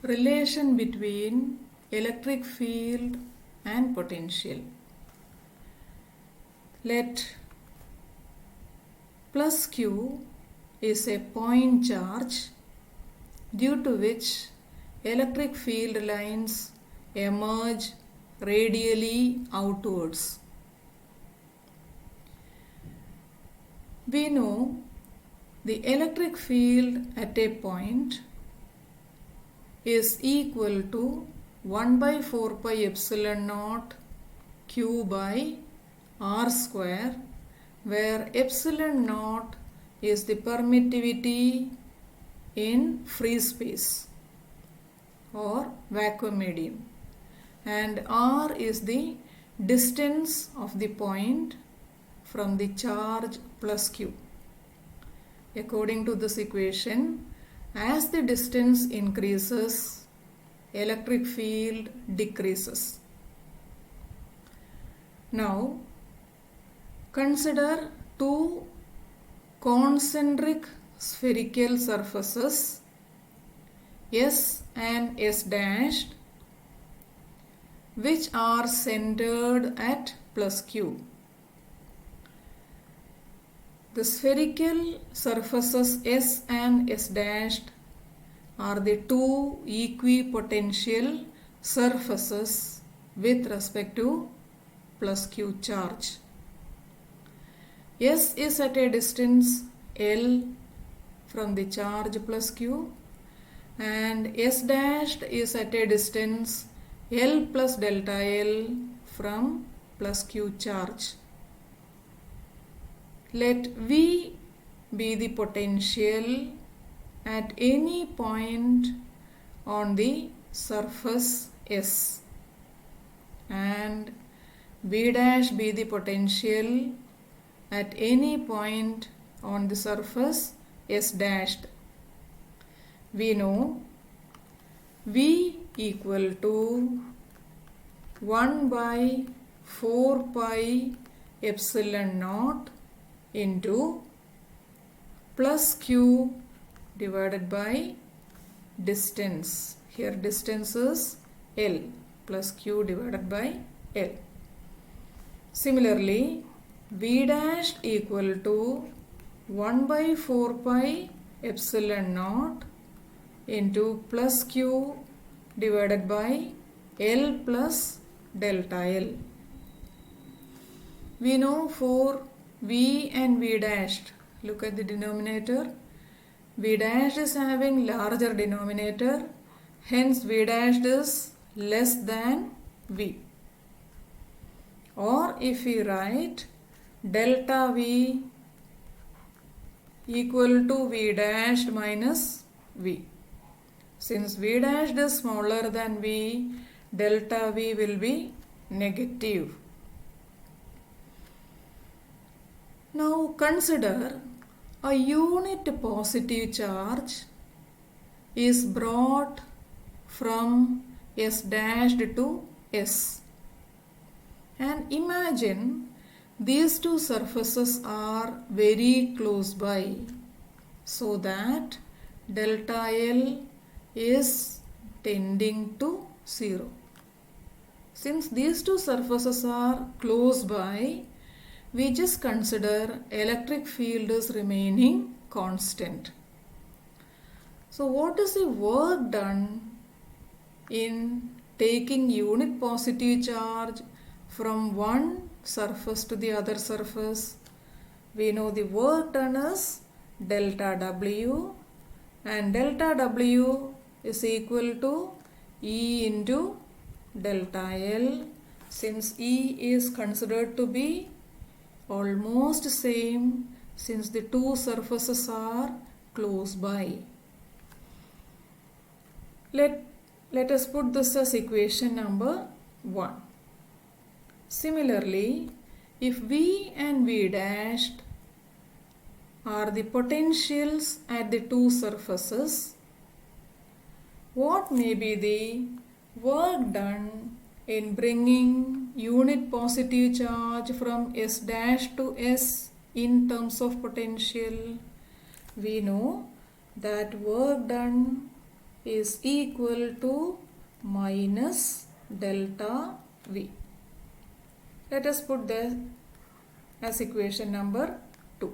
relation between electric field and potential. Let plus Q is a point charge due to which electric field lines emerge radially outwards. We know the electric field at a point is equal to 1 by 4 pi epsilon naught Q by R square, where epsilon naught is the permittivity in free space or vacuum medium, and R is the distance of the point from the charge plus Q. According to this equation, as the distance increases, electric field decreases. Now, consider two concentric spherical surfaces S and S dashed, which are centered at plus Q. The spherical surfaces S and S dashed are the two equipotential surfaces with respect to plus Q charge. S is at a distance L from the charge plus Q, and S dashed is at a distance L plus delta L from plus Q charge. Let V be the potential at any point on the surface S, and V dash be the potential at any point on the surface S dashed. We know V equal to 1 by 4 pi epsilon naught into plus Q divided by distance. Here distance is L, plus Q divided by L. Similarly, V dash equal to 1 by 4 pi epsilon naught into plus Q divided by L plus delta L. We know for V and V dashed, look at the denominator. V dashed is having larger denominator, hence V dashed is less than V. Or if we write delta V equal to V dashed minus V. Since V dashed is smaller than V, delta V will be negative. Now consider a unit positive charge is brought from S dashed to S, and imagine these two surfaces are very close by, so that delta L is tending to 0. Since these two surfaces are close by, we just consider electric field is remaining constant. So what is the work done in taking unit positive charge from one surface to the other surface? We know the work done is delta W, and delta W is equal to E into delta L, since E is considered to be almost same since the two surfaces are close by. Let us put this as equation number 1. Similarly, if V and V dashed are the potentials at the two surfaces, what may be the work done in bringing unit positive charge from S dash to S in terms of potential? We know that work done is equal to minus delta V. Let us put that as equation number 2.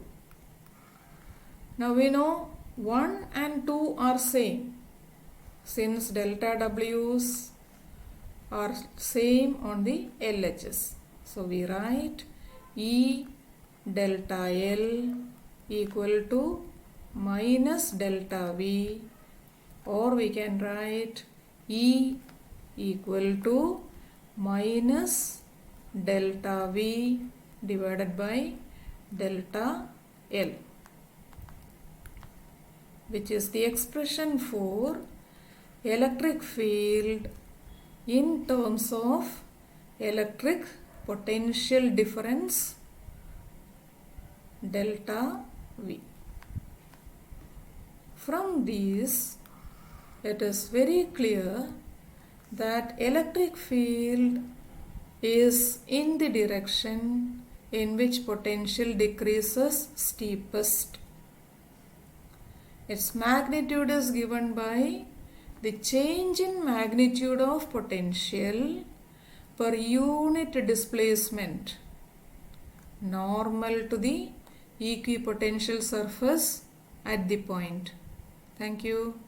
Now we know 1 and 2 are same since delta W's are same on the LHS. So we write E delta L equal to minus delta V, or we can write E equal to minus delta V divided by delta L, which is the expression for electric field in terms of electric potential difference delta V. From this, it is very clear that electric field is in the direction in which potential decreases steepest. Its magnitude is given by the change in magnitude of potential per unit displacement normal to the equipotential surface at the point. Thank you.